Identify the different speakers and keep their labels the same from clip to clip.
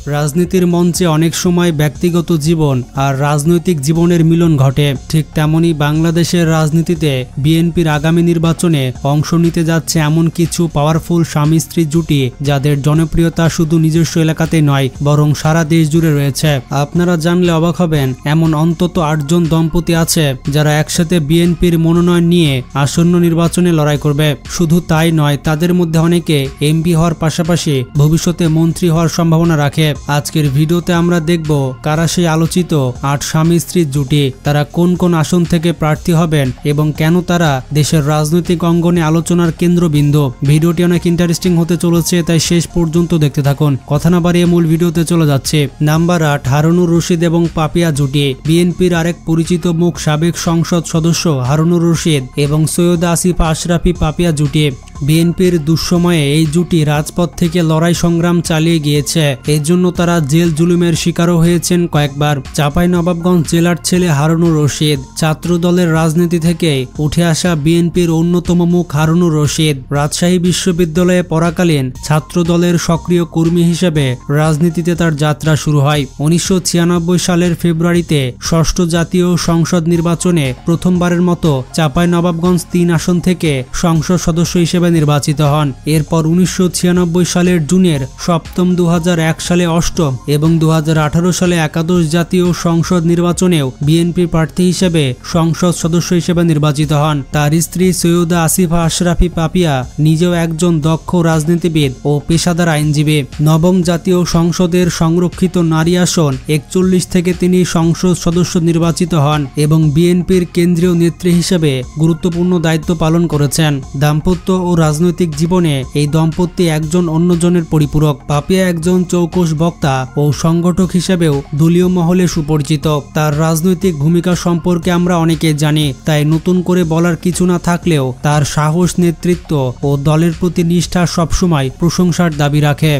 Speaker 1: রাজনীতির মঞ্চে অনেক সময় ব্যক্তিগত জীবন আর রাজনৈতিক জীবনের মিলন ঘটে। ঠিক তেমনি বাংলাদেশের রাজনীতিতে বিএনপির আগামী নির্বাচনে অংশ নিতে যাচ্ছে এমন কিছু পাওয়ারফুল স্বামী স্ত্রী জুটি, যাদের জনপ্রিয়তা শুধু নিজস্ব এলাকাতে নয় বরং সারা দেশ জুড়ে রয়েছে। আপনারা জানলে অবাক হবেন, এমন অন্তত 8 জন দম্পতি আছে যারা একসাথে বিএনপির মনোনয়ন নিয়ে আসন্ন নির্বাচনে লড়াই করবে। শুধু তাই নয়, তাদের মধ্যে অনেকে এমপি হওয়ার পাশাপাশি ভবিষ্যতে মন্ত্রী হওয়ার সম্ভাবনা রাখে। আজকের ভিডিওতে আমরা দেখব কারা সেই আলোচিত 8 স্বামী স্ত্রীর জুটি, তারা কোন কোন আসন থেকে প্রার্থী হবেন এবং কেন তারা দেশের রাজনৈতিক অঙ্গনে আলোচনার কেন্দ্রবিন্দু। ভিডিওটি অনেক ইন্টারেস্টিং হতে চলেছে, তাই শেষ পর্যন্ত দেখতে থাকুন। কথা না বাড়িয়ে মূল ভিডিওতে চলে যাচ্ছে। নাম্বার 8, হারুনুর রশিদ এবং পাপিয়া জুটি। বিএনপির আরেক পরিচিত মুখ সাবেক সংসদ সদস্য হারুনুর রশিদ এবং সৈয়দা আসিফা আশরাফি পাপিয়া জুটি। বিএনপির দুঃসময়ে এই জুটি রাজপথ থেকে লড়াই সংগ্রাম চালিয়ে গিয়েছে। এর জন্য তারা জেল জুলুমের শিকারও হয়েছেন কয়েকবার। চাঁপাইনবাবগঞ্জ জেলার ছেলে হারুনুর রশিদ, ছাত্র দলের রাজনীতি থেকে উঠে আসা বিএনপির অন্যতম মুখ হারুনুর রশিদ রাজশাহী বিশ্ববিদ্যালয়ে পড়াকালীন ছাত্র দলের সক্রিয় কর্মী হিসেবে রাজনীতিতে তার যাত্রা শুরু হয়। 1996 সালের ফেব্রুয়ারিতে 6ষ্ঠ জাতীয় সংসদ নির্বাচনে প্রথমবারের মতো চাঁপাইনবাবগঞ্জ 3 আসন থেকে সংসদ সদস্য হিসেবে নির্বাচিত হন। এরপর 1996 সালের জুনের 7ম, 2001 সালে 8ম এবং 2018 সালে একাদশ জাতীয় সংসদ নির্বাচনেও বিএনপি প্রার্থী হিসেবে সংসদ সদস্য হিসেবে নির্বাচিত হন। তার স্ত্রী সৈয়দা আসিফা আশরাফি পাপিয়া নিজেও একজন দক্ষ রাজনীতিবিদ ও পেশাদার আইনজীবী। নবম জাতীয় সংসদের সংরক্ষিত নারী আসন 41 থেকে তিনি সংসদ সদস্য নির্বাচিত হন এবং বিএনপির কেন্দ্রীয় নেত্রী হিসেবে গুরুত্বপূর্ণ দায়িত্ব পালন করেছেন। দাম্পত্য ও রাজনৈতিক জীবনে এই দম্পতি একজন অন্যজনের পরিপূরক। পাপিয়া একজন চৌকস বক্তা ও সংগঠক হিসেবেও দলীয় মহলে সুপরিচিত। তার রাজনৈতিক ভূমিকা সম্পর্কে আমরা অনেকে জানি, তাই নতুন করে বলার কিছু না থাকলেও তার সাহস, নেতৃত্ব ও দলের প্রতি নিষ্ঠা সবসময় প্রশংসার দাবি রাখে।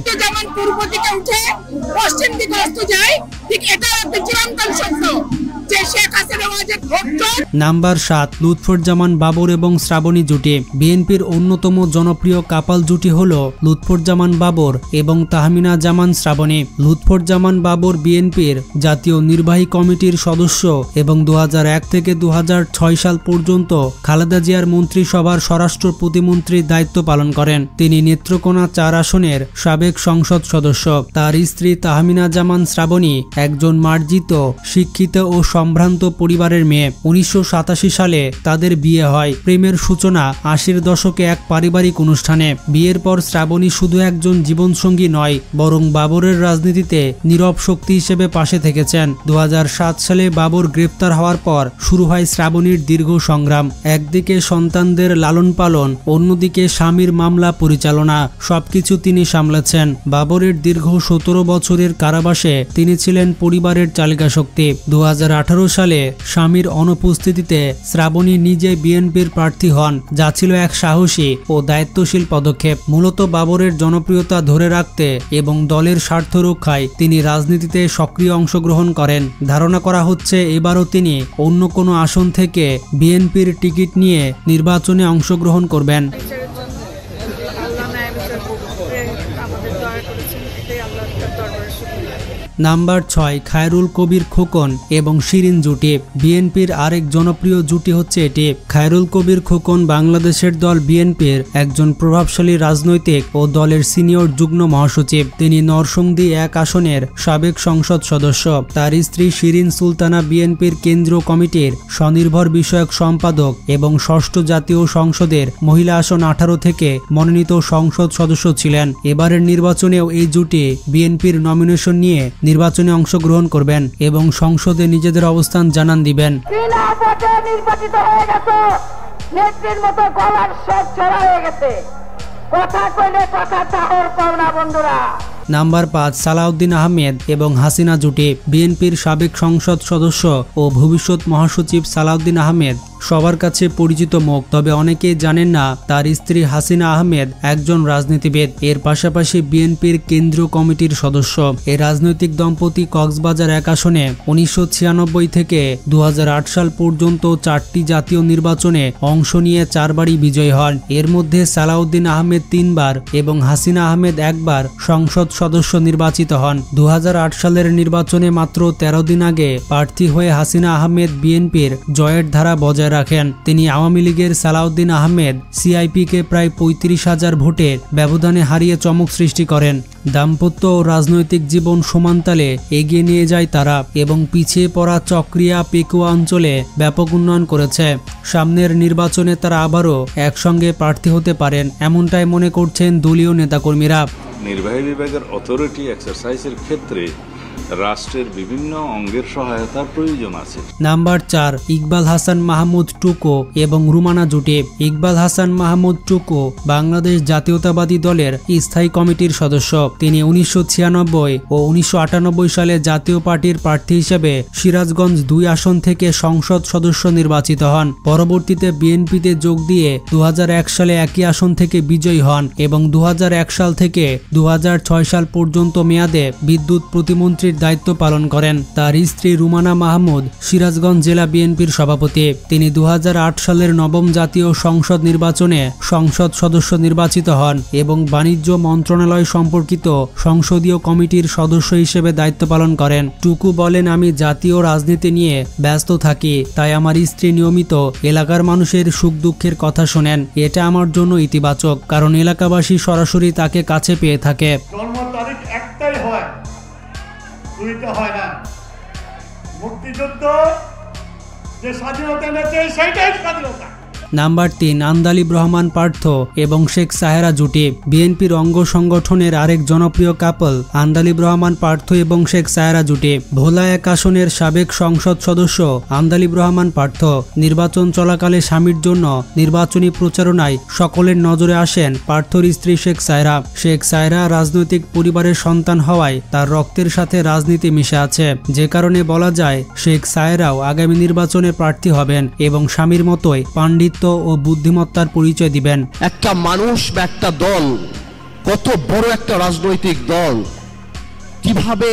Speaker 1: নাম্বার 7, লুৎফুজ্জামান বাবর এবং শ্রাবণী জুটি। বিএনপির অন্যতম জনপ্রিয় কাপাল জুটি হল লুৎফুজ্জামান বাবর এবং তাহমিনা জামান শ্রাবণী। লুৎফুজ্জামান বাবর বিএনপির জাতীয় নির্বাহী কমিটির সদস্য এবং 2001 থেকে 2006 সাল পর্যন্ত খালেদা জিয়ার মন্ত্রিসভার স্বরাষ্ট্র প্রতিমন্ত্রীর দায়িত্ব পালন করেন। তিনি নেত্রকোনা 4 আসনের সাবেক সংসদ সদস্য। তার স্ত্রী তাহমিনা জামান শ্রাবণী একজন মার্জিত, শিক্ষিত ও সম্ভ্রান্ত পরিবারের মেয়ে। 1987 সালে তাদের বিয়ে হয়। প্রেমের সূচনা 80-র দশকে এক পারিবারিক অনুষ্ঠানে। বিয়ের পর শ্রাবণী শুধু একজন জীবনসঙ্গী নয়, বরং বাবরের রাজনীতিতে নীরব শক্তি হিসেবে পাশে থেকেছেন। 2007 সালে বাবর গ্রেপ্তার হওয়ার পর শুরু হয় শ্রাবণীর দীর্ঘ সংগ্রাম। একদিকে সন্তানদের লালন পালন, অন্যদিকে স্বামীর মামলা পরিচালনা, সবকিছু তিনি সামলেছেন। বাবরের দীর্ঘ 17 বছরের কারাবাসে তিনি ছিলেন পরিবারের চালিকা শক্তি। 2018 সালে স্বামীর অনুপস্থিতিতে শ্রাবণী নিজে বিএনপির প্রার্থী হন, যা ছিল এক সাহসী ও দায়িত্বশীল পদক্ষেপ। মূলত বাবরের জনপ্রিয়তা ধরে রাখতে এবং দলের স্বার্থ রক্ষায় তিনি রাজনীতিতে সক্রিয় অংশগ্রহণ করেন। ধারণা করা হচ্ছে এবারও তিনি অন্য কোনো আসন থেকে বিএনপির টিকিট নিয়ে নির্বাচনে অংশগ্রহণ করবেন। নাম্বার 6, খায়রুল কবির খোকন এবং শিরিন জুটি। বিএনপির আরেক জনপ্রিয় জুটি হচ্ছে এটি। খায়রুল কবির খোকন বাংলাদেশের দল বিএনপির একজন প্রভাবশালী রাজনৈতিক ও দলের সিনিয়র যুগ্ম মহাসচিব। তিনি নরসিংদী 1 আসনের সাবেক সংসদ সদস্য। তার স্ত্রী শিরিন সুলতানা বিএনপির কেন্দ্রীয় কমিটির স্বনির্ভর বিষয়ক সম্পাদক এবং 6ষ্ঠ জাতীয় সংসদের মহিলা আসন 18 থেকে মনোনীত সংসদ সদস্য ছিলেন। এবারের নির্বাচনেও এই জুটি বিএনপির নমিনেশন নিয়ে নির্বাচনে অংশগ্রহণ করবেন এবং সংসদে নিজেদের অবস্থান জানান দিবেন।
Speaker 2: নির্বাচিত হয়ে গেছে, নেত্রীর মতো গলার স্বর চড়া হয়ে গেছে, কথা কইলে কথা চাহর পাওনা বন্ধুরা।
Speaker 1: নাম্বার 5, সালাউদ্দিন আহমেদ এবং হাসিনা জুটি। বিএনপির সাবেক সংসদ সদস্য ও ভবিষ্যৎ মহাসচিব সালাউদ্দিন আহমেদ সবার কাছে পরিচিত মুখ, তবে অনেকেই জানেন না তার স্ত্রী হাসিনা আহমেদ একজন রাজনীতিবিদ। এর পাশাপাশি বিএনপির কেন্দ্রীয় কমিটির সদস্য। এই রাজনৈতিক দম্পতি কক্সবাজার 1 আসনে 1996 থেকে 2008 সাল পর্যন্ত 4টি জাতীয় নির্বাচনে অংশ নিয়ে 4 বারই বিজয়ী হন। এর মধ্যে সালাউদ্দিন আহমেদ 3 বার এবং হাসিনা আহমেদ 1 বার সংসদ সদস্য নির্বাচিত হন। 2008 সালের নির্বাচনে মাত্র 13 দিন আগে প্রার্থী হয়ে হাসিনা আহমেদ বিএনপির জয়ের ধারা বজায় রাখেন। তিনি আওয়ামী লীগের সালাউদ্দিন আহমেদ সিআইপিকে প্রায় 35,000 ভোটের ব্যবধানে হারিয়ে চমক সৃষ্টি করেন। দাম্পত্য ও রাজনৈতিক জীবন সমানতালে এগিয়ে নিয়ে যায় তারা এবং পিছিয়ে পড়া চক্রিয়া পেকুয়া অঞ্চলে ব্যাপক উন্নয়ন করেছে। সামনের নির্বাচনে তারা আবারও একসঙ্গে প্রার্থী হতে পারেন, এমনটাই মনে করছেন দলীয় নেতাকর্মীরা।
Speaker 3: নির্বাহী বিভাগের অথরিটি এক্সারসাইজের ক্ষেত্রে রাষ্ট্রের বিভিন্ন অঙ্গের সহায়তার প্রয়োজন আছে।
Speaker 1: নাম্বার 4, ইকবাল হাসান মাহমুদ টুকু এবং রুমানা জুটি। ইকবাল হাসান মাহমুদ টুকু বাংলাদেশ জাতীয়তাবাদী দলের স্থায়ী কমিটির সদস্য। তিনি 1996 ও 1998 সালে জাতীয় পার্টির প্রার্থী হিসেবে সিরাজগঞ্জ 2 আসন থেকে সংসদ সদস্য নির্বাচিত হন। পরবর্তীতে বিএনপিতে যোগ দিয়ে 2001 সালে একই আসন থেকে বিজয়ী হন এবং 2001 সাল থেকে 2006 সাল পর্যন্ত মেয়াদে বিদ্যুৎ প্রতিমন্ত্রীর দায়িত্ব পালন করেন। তার স্ত্রী রুমানা মাহমুদ সিরাজগঞ্জ জেলা বিএনপির সভাপতি। তিনি 2008 সালের 9ম জাতীয় সংসদ নির্বাচনে সংসদ সদস্য নির্বাচিত হন এবং বাণিজ্য মন্ত্রণালয় সম্পর্কিত সংসদীয় কমিটির সদস্য হিসেবে দায়িত্ব পালন করেন। টুকু বলেন, আমি জাতীয় রাজনীতি নিয়ে ব্যস্ত থাকি, তাই আমার স্ত্রী নিয়মিত এলাকার মানুষের সুখ দুঃখের কথা শোনেন। এটা আমার জন্য ইতিবাচক, কারণ এলাকাবাসী সরাসরি তাকে কাছে পেয়ে থাকে।
Speaker 4: জন্ম তারিখ একটাই হয়, দুইটা হয় না। মুক্তিযুদ্ধ যে স্বাধীনতা এনেছে সেইটাই স্বাধীনতা।
Speaker 1: নাম্বার 3, আন্দালিব রহমান পার্থ এবং শেখ সাহেরা জুটি। বিএনপির অঙ্গ সংগঠনের আরেক জনপ্রিয় কাপল আন্দালিব রহমান পার্থ এবং শেখ সাহেরা জুটি। ভোলা 1 আসনের সাবেক সংসদ সদস্য আন্দালিব রহমান পার্থ নির্বাচন চলাকালে স্বামীর জন্য নির্বাচনী প্রচারণায় সকলের নজরে আসেন পার্থর স্ত্রী শেখ সাহেরা। শেখ সাহেরা রাজনৈতিক পরিবারের সন্তান হওয়ায় তার রক্তের সাথে রাজনীতি মিশে আছে, যে কারণে বলা যায় শেখ সাহেরাও আগামী নির্বাচনে প্রার্থী হবেন এবং স্বামীর মতোই পাণ্ডিত্য ও বুদ্ধিমত্তার পরিচয় দিবেন।
Speaker 5: একটা মানুষ বা একটা দল, কত বড় একটা রাজনৈতিক দল, কিভাবে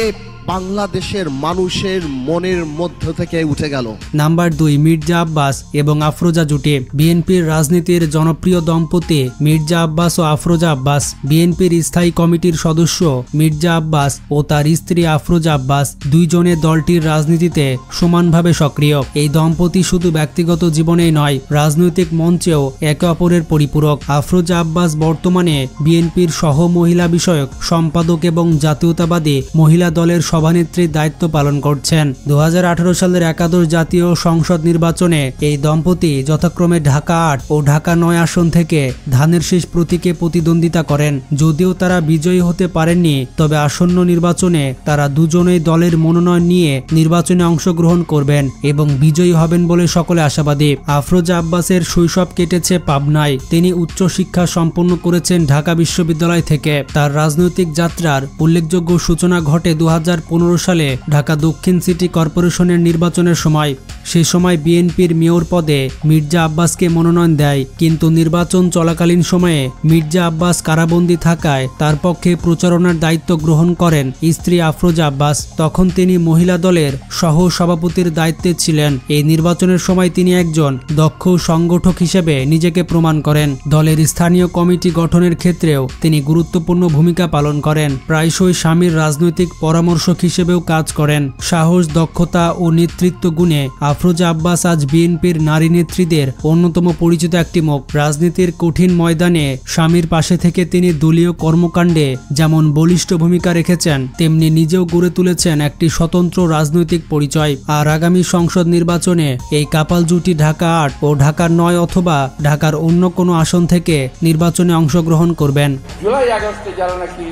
Speaker 5: বাংলাদেশের মানুষের মনের মধ্য থেকে উঠে গেল।
Speaker 1: নাম্বার 2, মির্জা আব্বাস এবং আফরোজা জুটি। বিএনপির রাজনীতির জনপ্রিয় দম্পতি মির্জা আব্বাস ও আফরোজা আব্বাস। বিএনপির স্থায়ী কমিটির সদস্য মির্জা আব্বাস ও তার স্ত্রী আফরোজা আব্বাস দুইজনে দলটির রাজনীতিতে সমানভাবে সক্রিয়। এই দম্পতি শুধু ব্যক্তিগত জীবনেই নয়, রাজনৈতিক মঞ্চেও একে অপরের পরিপূরক। আফরোজা আব্বাস বর্তমানে বিএনপির সহ মহিলা বিষয়ক সম্পাদক এবং জাতীয়তাবাদী মহিলা দলের সভানেত্রীর দায়িত্ব পালন করছেন। 2018 সালের একাদশ জাতীয় সংসদ নির্বাচনে এই দম্পতি যথাক্রমে ঢাকা 8 ও ঢাকা 9 আসন থেকে ধানের শীষ প্রতীকে প্রতিদ্বন্দ্বিতা করেন। যদিও তারা বিজয়ী হতে পারেননি, তবে আসন্ন নির্বাচনে তারা দুজনেই দলের মনোনয়ন নিয়ে নির্বাচনে অংশগ্রহণ করবেন এবং বিজয়ী হবেন বলে সকলে আশাবাদী। আফরোজা আব্বাসের শৈশব কেটেছে পাবনায়। তিনি উচ্চশিক্ষা সম্পন্ন করেছেন ঢাকা বিশ্ববিদ্যালয় থেকে। তার রাজনৈতিক যাত্রার উল্লেখযোগ্য সূচনা ঘটে 2015 সালে ঢাকা দক্ষিণ সিটি কর্পোরেশনের নির্বাচনের সময়। সে সময় বিএনপির মেয়র পদে মির্জা আব্বাসকে মনোনয়ন দেয়, কিন্তু নির্বাচন চলাকালীন সময়ে মির্জা আব্বাস কারাবন্দী থাকায় তার পক্ষে প্রচারণার দায়িত্ব গ্রহণ করেন স্ত্রী আফরোজা আব্বাস। তখন তিনি মহিলা দলের সহ সভাপতির দায়িত্বে ছিলেন। এই নির্বাচনের সময় তিনি একজন দক্ষ সংগঠক হিসেবে নিজেকে প্রমাণ করেন। দলের স্থানীয় কমিটি গঠনের ক্ষেত্রেও তিনি গুরুত্বপূর্ণ ভূমিকা পালন করেন। প্রায়শই স্বামীর রাজনৈতিক পরামর্শক হিসেবেও কাজ করেন। সাহস, দক্ষতা ও নেতৃত্ব গুণে আফরোজা আব্বাস আজ বিএনপির নারী নেত্রীদের অন্যতম পরিচিত একটি মুখ। রাজনীতির কঠিন ময়দানে স্বামীর পাশে থেকে তিনি দলীয় কর্মকাণ্ডে যেমন বলিষ্ঠ ভূমিকা রেখেছেন, তেমনি নিজেও গড়ে তুলেছেন একটি স্বতন্ত্র রাজনৈতিক পরিচয়। আর আগামী সংসদ নির্বাচনে এই কাপাল জুটি ঢাকা 8 ও ঢাকা 9 অথবা ঢাকার অন্য কোনো আসন থেকে নির্বাচনে অংশগ্রহণ করবেন।
Speaker 6: জুলাই আগস্টে যারা নাকি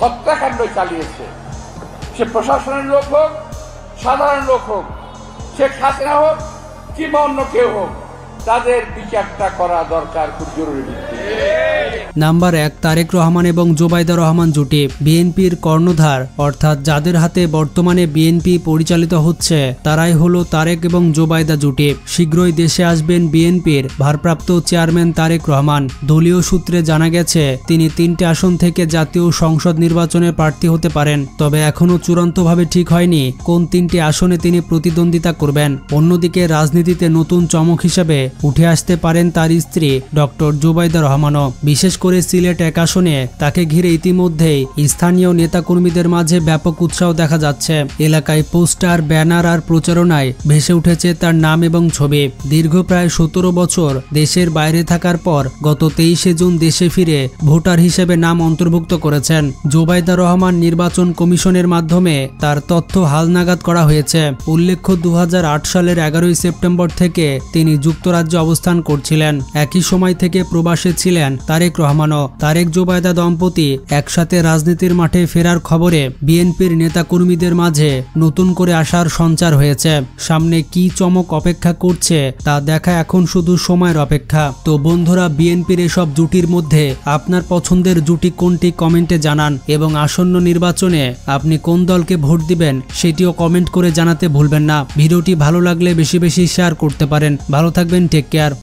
Speaker 6: হত্যাকাণ্ড চালিয়েছে, সে প্রশাসনের লোক হোক, সাধারণ লোক হোক, শেখ হাসিনা হোক কিংবা অন্য কেউ হোক, তাদের বিচারটা করা দরকার, খুব জরুরি।
Speaker 1: নাম্বার 1, তারেক রহমান এবং জোবাইদা রহমান জুটি। বিএনপির কর্ণধার অর্থাৎ যাদের হাতে বর্তমানে বিএনপি পরিচালিত হচ্ছে, তারাই হলো তারেক এবং জোবাইদা জুটি। শীঘ্রই দেশে আসবেন বিএনপির ভারপ্রাপ্ত চেয়ারম্যান তারেক রহমান। দলীয় সূত্রে জানা গেছে তিনি 3টে আসন থেকে জাতীয় সংসদ নির্বাচনে প্রার্থী হতে পারেন, তবে এখনও চূড়ান্তভাবে ঠিক হয়নি কোন 3টি আসনে তিনি প্রতিদ্বন্দ্বিতা করবেন। অন্যদিকে রাজনীতিতে নতুন চমক হিসেবে উঠে আসতে পারেন তার স্ত্রী ডক্টর জোবাইদা রহমানও। বিশেষ করে সিলেট 1 আসনে তাকে ঘিরে ইতিমধ্যেই স্থানীয় নেতাকর্মীদের মাঝে ব্যাপক উৎসাহ দেখা যাচ্ছে। এলাকায় পোস্টার, ব্যানার আর প্রচারণায় ভেসে উঠেছে তার নাম এবং ছবি। দীর্ঘ প্রায় 17 বছর দেশের বাইরে থাকার পর গত 23শে জুন দেশে ফিরে ভোটার হিসেবে নাম অন্তর্ভুক্ত করেছেন। জোবাইদা রহমান নির্বাচন কমিশনের মাধ্যমে তার তথ্য হালনাগাদ করা হয়েছে। উল্লেখ্য 2008 সালের 11ই সেপ্টেম্বর থেকে তিনি যুক্তরাজ্যে অবস্থান করছিলেন। একই সময় থেকে প্রবাসে ছিলেন তারেক রহমানও। তারেক জোবাইদা দম্পতি একসাথে রাজনীতির মাঠে ফেরার খবরে বিএনপির নেতাকর্মীদের মাঝে নতুন করে আসার সঞ্চার হয়েছে। সামনে কি চমক অপেক্ষা করছে তা দেখা এখন শুধু সময়ের অপেক্ষা। তো বন্ধুরা, বিএনপির এসব জুটির মধ্যে আপনার পছন্দের জুটি কোনটি কমেন্টে জানান এবং আসন্ন নির্বাচনে আপনি কোন দলকে ভোট দিবেন সেটিও কমেন্ট করে জানাতে ভুলবেন না। ভিডিওটি ভালো লাগলে বেশি বেশি শেয়ার করতে পারেন। ভালো থাকবেন, টেক কেয়ার।